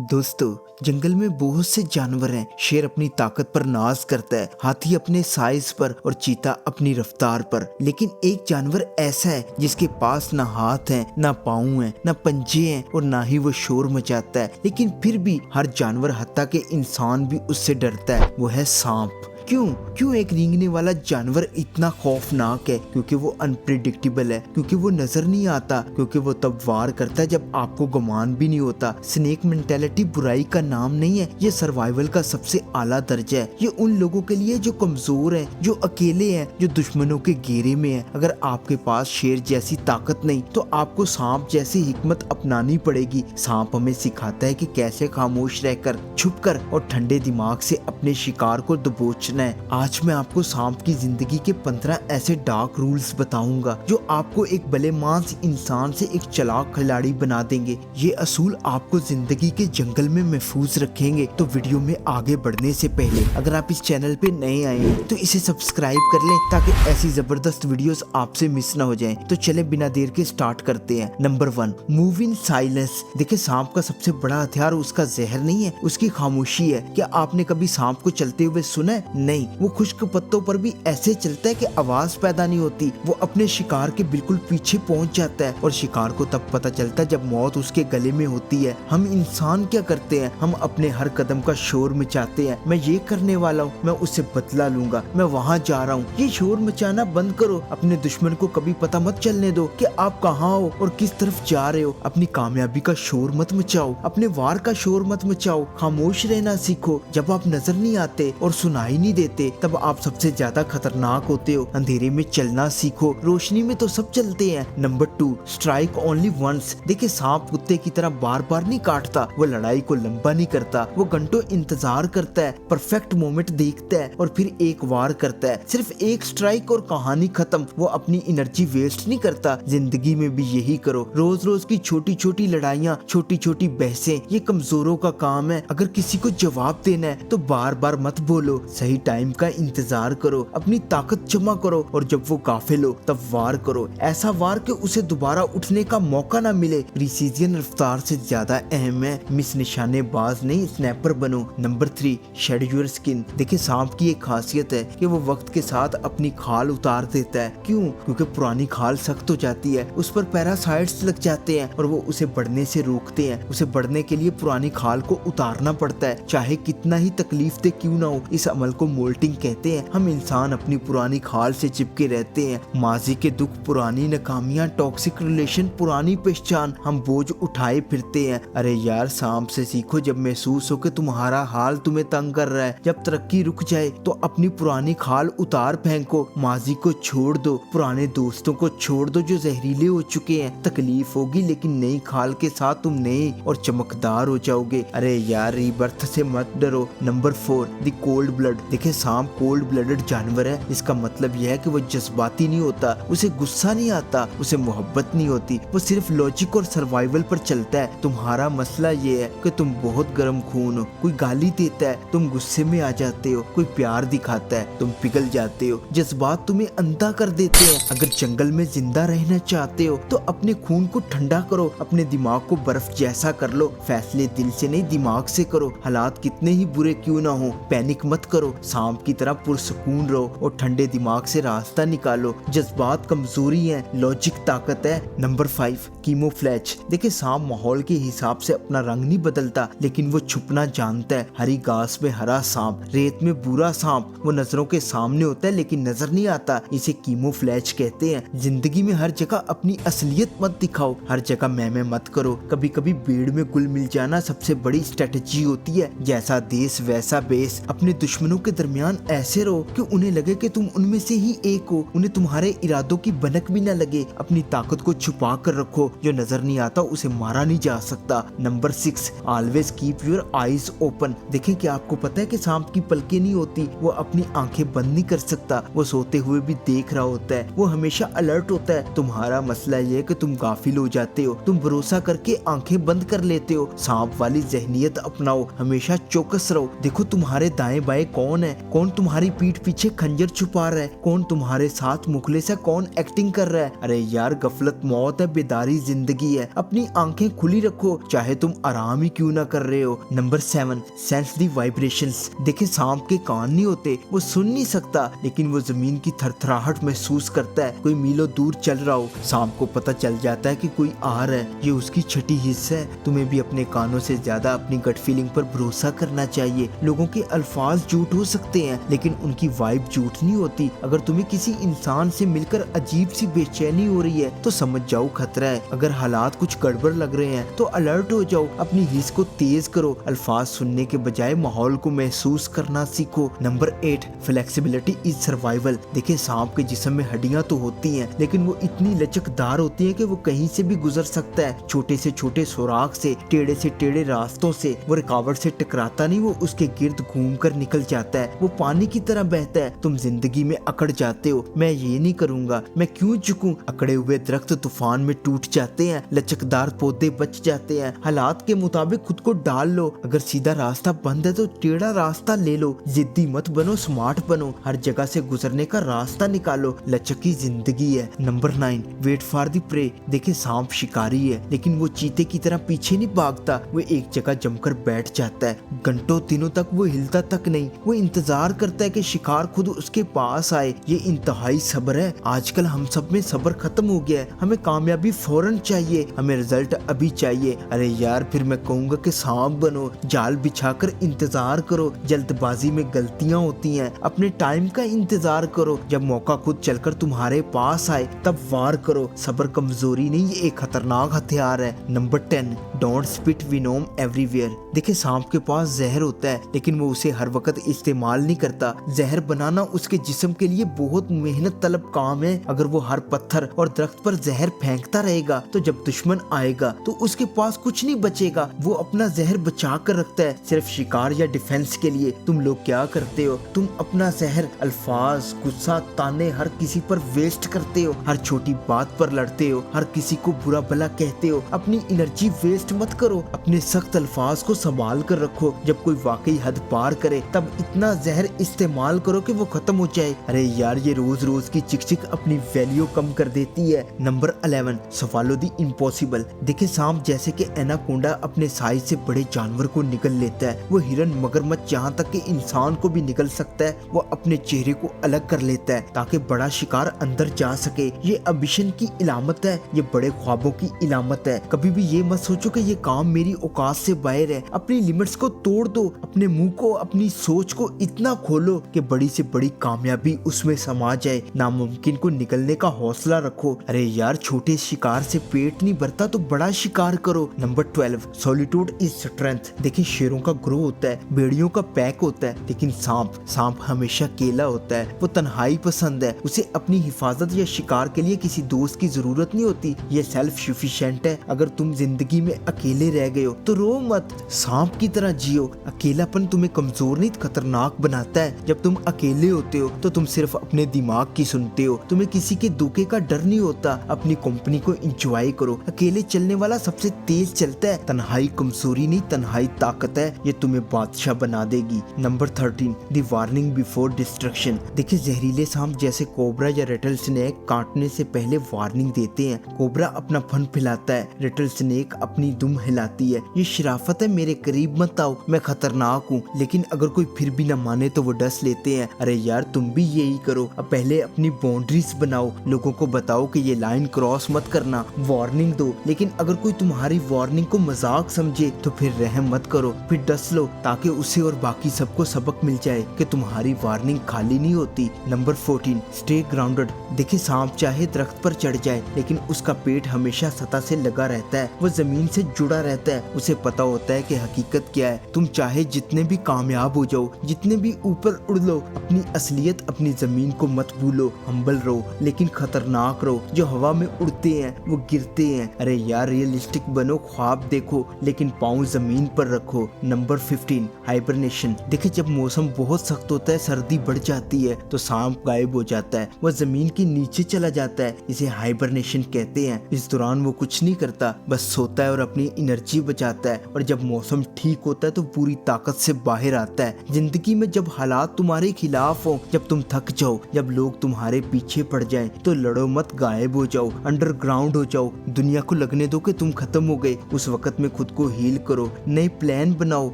दोस्तों, जंगल में बहुत से जानवर हैं। शेर अपनी ताकत पर नाज करता है, हाथी अपने साइज पर और चीता अपनी रफ्तार पर। लेकिन एक जानवर ऐसा है जिसके पास ना हाथ हैं, ना पाँव हैं, ना पंजे हैं और ना ही वो शोर मचाता है। लेकिन फिर भी हर जानवर, हत्ता के इंसान भी उससे डरता है। वो है सांप। क्यों एक रेंगने वाला जानवर इतना खौफनाक है? क्योंकि वो अनप्रिडिक्टेबल है, क्योंकि वो नजर नहीं आता, क्योंकि वो तब वार करता है जब आपको गुमान भी नहीं होता। स्नेक मेंटेलिटी बुराई का नाम नहीं है, ये सर्वाइवल का सबसे आला दर्जा है। ये उन लोगों के लिए जो कमजोर हैं, जो अकेले हैं, जो दुश्मनों के घेरे में हैं। अगर आपके पास शेर जैसी ताकत नहीं तो आपको सांप जैसी हिकमत अपनानी पड़ेगी। सांप हमें सिखाता है कि कैसे खामोश रहकर, छुपकर और ठंडे दिमाग से अपने शिकार को दबोचना। आज मैं आपको सांप की जिंदगी के 15 ऐसे डार्क रूल्स बताऊंगा जो आपको एक भलेमानस इंसान से एक चालाक खिलाड़ी बना देंगे। ये असूल आपको जिंदगी के जंगल में महफूज रखेंगे। तो वीडियो में आगे बढ़ने से पहले अगर आप इस चैनल पे नए आए हैं तो इसे सब्सक्राइब कर लें ताकि ऐसी जबरदस्त वीडियोस आपसे मिस ना हो जाएं। तो चले बिना देर के स्टार्ट करते हैं। Number 1, move in silence. देखिए, सांप का सबसे बड़ा हथियार उसका जहर नहीं है, उसकी खामोशी है। क्या आपने कभी सांप को चलते हुए सुना है? नहीं, वो खुश्क पत्तों पर भी ऐसे चलता है कि आवाज पैदा नहीं होती। वो अपने शिकार के बिल्कुल पीछे पहुंच जाता है और शिकार को तब पता चलता है जब मौत उसके गले में होती है। हम इंसान क्या करते हैं? हम अपने हर कदम का शोर मचाते हैं। मैं ये करने वाला हूँ, मैं उससे बदला लूंगा, मैं वहाँ जा रहा हूँ। ये शोर मचाना बंद करो। अपने दुश्मन को कभी पता मत चलने दो कि आप कहाँ हो और किस तरफ जा रहे हो। अपनी कामयाबी का शोर मत मचाओ, अपने वार का शोर मत मचाओ। खामोश रहना सीखो। जब आप नजर नहीं आते और सुनाई नहीं देते तब आप सबसे ज्यादा खतरनाक होते हो। अंधेरे में चलना सीखो, रोशनी में तो सब चलते हैं। Number 2, strike only once. देखिए, सांप कुत्ते की तरह बार बार नहीं काटता, वो लड़ाई को लंबा नहीं करता। वो घंटों इंतजार करता है, परफेक्ट मोमेंट देखता है और फिर एक वार करता है। सिर्फ एक स्ट्राइक और कहानी खत्म। वो अपनी एनर्जी वेस्ट नहीं करता। जिंदगी में भी यही करो। रोज रोज की छोटी छोटी लड़ाइयाँ, छोटी छोटी बहसें, ये कमजोरों का काम है। अगर किसी को जवाब देना है तो बार बार मत बोलो, सही टाइम का इंतजार करो, अपनी ताकत जमा करो और जब वो गाफिल हो तब वार करो। ऐसा वार कि उसे दोबारा उठने का मौका ना मिले। प्रिसीजन रफ्तार से ज्यादा अहम है। मिस निशानेबाज नहीं, स्नैपर बनो। Number 3, shed your skin. देखिए, सांप की एक खासियत है कि वो वक्त के साथ अपनी खाल उतार देता है। क्यों? क्योंकि पुरानी खाल सख्त हो जाती है, उस पर पैरासाइट्स लग जाते हैं और वो उसे बढ़ने से रोकते हैं। उसे बढ़ने के लिए पुरानी खाल को उतारना पड़ता है, चाहे कितना ही तकलीफ दे क्यों ना हो। इस अमल को मोल्टिंग कहते हैं। हम इंसान अपनी पुरानी खाल से चिपके रहते हैं। माजी के दुख, पुरानी नाकामियां, टॉक्सिक रिलेशन, पुरानी पहचान, हम बोझ उठाए फिरते हैं। अरे यार, सांप से सीखो। जब महसूस हो कि तुम्हारा हाल तुम्हें तंग कर रहा है, जब तरक्की रुक जाए तो अपनी पुरानी खाल उतार फेंको। माजी को छोड़ दो, पुराने दोस्तों को छोड़ दो जो जहरीले हो चुके हैं। तकलीफ होगी लेकिन नई खाल के साथ तुम नए और चमकदार हो जाओगे। अरे यार, रीबर्थ से मत डरो। Number 4, the cold blood. देखिए, सांप कोल्ड ब्लडेड जानवर है। इसका मतलब यह है कि वो जज्बाती नहीं होता, उसे गुस्सा नहीं आता, उसे मोहब्बत नहीं होती। वो सिर्फ लॉजिक और सर्वाइवल पर चलता है। तुम्हारा मसला ये है कि तुम बहुत गर्म खून हो। कोई गाली देता है, तुम गुस्से में आ जाते हो। कोई प्यार दिखाता है, तुम पिघल जाते हो। जज्बात तुम्हें अंधा कर देते हैं। अगर जंगल में जिंदा रहना चाहते हो तो अपने खून को ठंडा करो, अपने दिमाग को बर्फ जैसा कर लो। फैसले दिल से नहीं, दिमाग से करो। हालात कितने ही बुरे क्यों ना हो, पैनिक मत करो। सांप की तरह पुरसुकून रहो और ठंडे दिमाग से रास्ता निकालो। जज्बात कमजोरी है, लॉजिक ताकत है। नंबर 5, कीमोफ्लेज। देखिए, सांप माहौल के हिसाब से अपना रंग नहीं बदलता, लेकिन वो छुपना जानता है। हरी घास में हरा सांप, रेत में बुरा सांप। वो नजरों के सामने होता है लेकिन नजर नहीं आता। इसे कीमोफ्लेज कहते हैं। जिंदगी में हर जगह अपनी असलियत मत दिखाओ, हर जगह मैं मत करो। कभी कभी भीड़ में गुल मिल जाना सबसे बड़ी स्ट्रेटेजी होती है। जैसा देश वैसा बेस। अपने दुश्मनों के दरमियान ऐसे रहो कि उन्हें लगे कि तुम उनमें से ही एक हो। उन्हें तुम्हारे इरादों की भनक भी न लगे। अपनी ताकत को छुपा कर रखो। जो नजर नहीं आता उसे मारा नहीं जा सकता। Number 6, always keep your eyes open. देखें, कि आपको पता है कि सांप की पलकें नहीं होती। वो अपनी आंखें बंद नहीं कर सकता। वो सोते हुए भी देख रहा होता है। वो हमेशा अलर्ट होता है। तुम्हारा मसला ये है कि तुम गाफिल हो जाते हो। तुम भरोसा करके आंखें बंद कर लेते हो। सांप वाली जहनियत अपनाओ, हमेशा चौकस रहो। देखो, तुम्हारे दाएं बाएं कौन है, है, कौन तुम्हारी पीठ पीछे खंजर छुपा रहा है, कौन तुम्हारे साथ मुखलिस है, कौन एक्टिंग कर रहा है। अरे यार गफलत मौत है, बेदारी जिंदगी है। अपनी आंखें खुली रखो चाहे तुम आराम ही क्यों ना कर रहे हो। नंबर 7, सेंस दी वाइब्रेशंस। देखिए सांप के कान नहीं होते, वो सुन नहीं सकता, लेकिन वो जमीन की थरथराहट महसूस करता है। कोई मीलों दूर चल रहा हो, सांप को पता चल जाता है कि कोई आ रहा है, ये उसकी छठी हिस्सा है। तुम्हें भी अपने कानों से ज्यादा अपनी गट फीलिंग पर भरोसा करना चाहिए। लोगों के अल्फाज झूठ हो सकते हैं, लेकिन उनकी वाइब झूठ नहीं होती। अगर तुम्हें किसी इंसान से मिलकर अजीब सी बेचैनी हो रही है तो समझ जाओ खतरा है। अगर हालात कुछ गड़बड़ लग रहे हैं तो अलर्ट हो जाओ, अपनी हिस्स को तेज करो। अल्फाज सुनने के बजाय माहौल को महसूस करना सीखो। Number 8, flexibility is survival. देखिए सांप के जिस्म में हड्डियां तो होती हैं, लेकिन वो इतनी लचकदार होती हैं कि वो कहीं से भी गुजर सकता है। छोटे से छोटे सुराख से टेढ़े रास्तों से वो रुकावट से टकराता नहीं, वो उसके गिर्द घूम कर निकल जाता है। वो पानी की तरह बहता है। तुम जिंदगी में अकड़ जाते हो, मैं ये नहीं करूंगा, मैं क्यों झुकूं। अकड़े हुए दरख्त तूफान में टूट जाते हैं, लचकदार पौधे बच जाते हैं। हालात के मुताबिक खुद को डाल लो। अगर सीधा रास्ता बंद है तो टेढ़ा रास्ता ले लो। जिद्दी मत बनो, स्मार्ट बनो। हर जगह से गुजरने का रास्ता निकालो। लचकी जिंदगी है। Number 9, wait for the prey. देखिए सांप शिकारी है, लेकिन वो चीते की तरह पीछे नहीं भागता। वो एक जगह जमकर बैठ जाता है। घंटों दिनों तक वो हिलता तक नहीं। वो इंतजार करता है कि शिकार खुद उसके पास आए। ये इंतहाई सब्र है। आजकल हम सब में सब्र खत्म हो गया है। हमें कामयाबी फौरन चाहिए, हमें रिजल्ट अभी चाहिए। अरे यार फिर मैं कहूंगा कि सांप बनो, जाल बिछाकर इंतजार करो। जल्दबाजी में गलतियां होती हैं। अपने टाइम का इंतजार करो। जब मौका खुद चलकर तुम्हारे पास आए तब वार करो। सब्र कमजोरी नहीं, ये एक खतरनाक हथियार है। Number 10, don't spit venom everywhere. देखिए सांप के पास जहर होता है, लेकिन वो उसे हर वक्त इस्तेमाल नहीं करता। जहर बनाना उसके जिस्म के लिए बहुत मेहनत तलब काम है। अगर वो हर पत्थर और दरख्त पर जहर फेंकता रहेगा तो जब दुश्मन आएगा तो उसके पास कुछ नहीं बचेगा। वो अपना जहर बचा कर रखता है, सिर्फ शिकार या डिफेंस के लिए। तुम लोग क्या करते हो? तुम अपना जहर अल्फाज, गुस्सा, ताने हर किसी पर वेस्ट करते हो। हर छोटी बात पर लड़ते हो, हर किसी को बुरा भला कहते हो। अपनी एनर्जी वेस्ट मत करो। अपने सख्त अल्फाज को संभाल कर रखो। जब कोई वाकई हद पार करे तब इतना जहर इस्तेमाल करो कि वो खत्म हो जाए। अरे यार ये रोज रोज की चिक चिक अपनी वैल्यू कम कर देती है। Number 11, swallow the impossible. देखिए सांप जैसे कि एनाकोंडा अपने साइज से बड़े जानवर को निगल लेता है। वो हिरन, मगरमच्छ, यहाँ तक कि इंसान को भी निगल सकता है। वो अपने चेहरे को अलग कर लेता है ताकि बड़ा शिकार अंदर जा सके। ये अम्बिशन की इलामत है, ये बड़े ख्वाबों की इलामत है। कभी भी ये मत सोचो कि ये काम मेरी औकात से बाहर है। अपनी लिमिट्स को तोड़ दो। अपने मुंह को, अपनी सोच को इतना खोलो कि बड़ी से बड़ी कामयाबी उसमें समा जाए। नामुमकिन को निकलने का हौसला रखो। अरे यार छोटे शिकार से पेट नहीं भरता तो बड़ा शिकार करो। Number 12, solitude is strength. देखिए शेरों का ग्रोह होता है, बेड़ियों का पैक होता है, लेकिन सांप हमेशा अकेला होता है। वो तन्हाई पसंद है। उसे अपनी हिफाजत या शिकार के लिए किसी दोस्त की जरूरत नहीं होती। ये सेल्फ सफिशिएंट है। अगर तुम जिंदगी में अकेले रह गए हो तो रो मत, सांप की तरह जियो। अकेलापन तुम्हें कमजोर नहीं खतरनाक बनाता है। जब तुम अकेले होते हो तो तुम सिर्फ अपने दिमाग की सुनते हो। तुम्हें किसी के धोखे का डर नहीं होता। अपनी कंपनी को एंजॉय करो। अकेले चलने वाला सबसे तेज चलता है। तन्हाई कमजोरी नहीं, तन्हाई ताकत है। ये तुम्हें बादशाह बना देगी। Number 13, the warning before destruction. देखिए जहरीले सांप जैसे कोबरा या रेटल स्नेक काटने से पहले वार्निंग देते हैं। कोबरा अपना फन फैलाता है, रेटल स्नेक अपनी दुम हिलाती है। ये शराफत है, मेरे करीब मत आओ, मैं खतरनाक हूँ। लेकिन अगर कोई फिर भी न माने तो वो डस लेते हैं। अरे यार तुम भी यही करो। अब पहले अपनी बाउंड्रीज बनाओ। लोगों को बताओ कि ये लाइन क्रॉस मत करना। वार्निंग दो, लेकिन अगर कोई तुम्हारी वार्निंग को मजाक समझे तो फिर रहम मत करो, फिर डस लो, ताकि उसे और बाकी सबको सबक मिल जाए कि तुम्हारी वार्निंग खाली नहीं होती। Number 14, stay grounded. देखिए सांप चाहे दरख्त पर चढ़ जाए, लेकिन उसका पेट हमेशा सतह से लगा रहता है। वो जमीन से जुड़ा रहता है। उसे पता होता है कि हकीकत क्या है। तुम चाहे जितने भी कामयाब हो जाओ, जितने भी ऊपर उड़ लो, अपनी असलियत, अपनी जमीन को मत भूलो। हम्बल रहो, लेकिन खतरनाक रहो। जो हवा में उड़ते हैं वो गिरते हैं। अरे यार रियलिस्टिक बनो, ख्वाब देखो, लेकिन पाँव जमीन पर रखो। Number 15, hibernation. देखिए जब मौसम बहुत सख्त होता है, सर्दी बढ़ जाती है, तो सांप गायब हो जाता है। वह जमीन के नीचे चला जाता है। इसे हाइबरनेशन कहते हैं। इस दौरान वो कुछ नहीं करता, बस सोता है और अपनी एनर्जी बचाता है। और जब मौसम ठीक होता है तो पूरी ताकत से बाहर आता है। जिंदगी में जब हालात तुम्हारे खिलाफ हो, जब तुम थक जाओ, जब लोग तुम्हारे पीछे पड़ जाएं, तो लड़ो मत, गायब हो जाओ, अंडरग्राउंड हो जाओ, दुनिया को लगने दो कि तुम खत्म हो गए। उस वक्त में खुद को हील करो, नए प्लान बनाओ,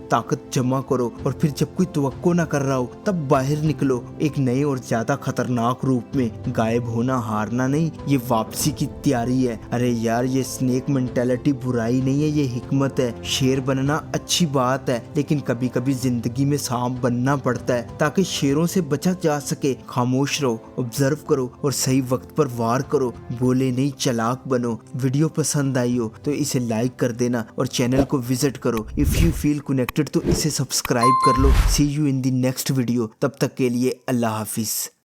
ताकत जमा करो और फिर जब कोई तवक्को ना कर रहा हो तब बाहर निकलो एक नए और ज्यादा खतरनाक रूप में। गायब होना हारना नहीं, ये वापसी की तैयारी है। अरे यार, ये स्नेक मेंटालिटी बुराई नहीं है, ये हिकमत है। शेर बनना अच्छी बात है, लेकिन कभी कभी जिंदगी में सांप बनना पड़ता है ताकि शेरों से बचा जा सके। खामोश रहो, ऑब्जर्व करो और सही वक्त पर वार करो। बोले नहीं, चालाक बनो। वीडियो पसंद आई हो तो इसे लाइक कर देना और चैनल को विजिट करो। इफ यू फील कनेक्टेड तो इसे सब्सक्राइब कर लो। See you in the next video. तब तक के लिए अल्लाह हाफिज।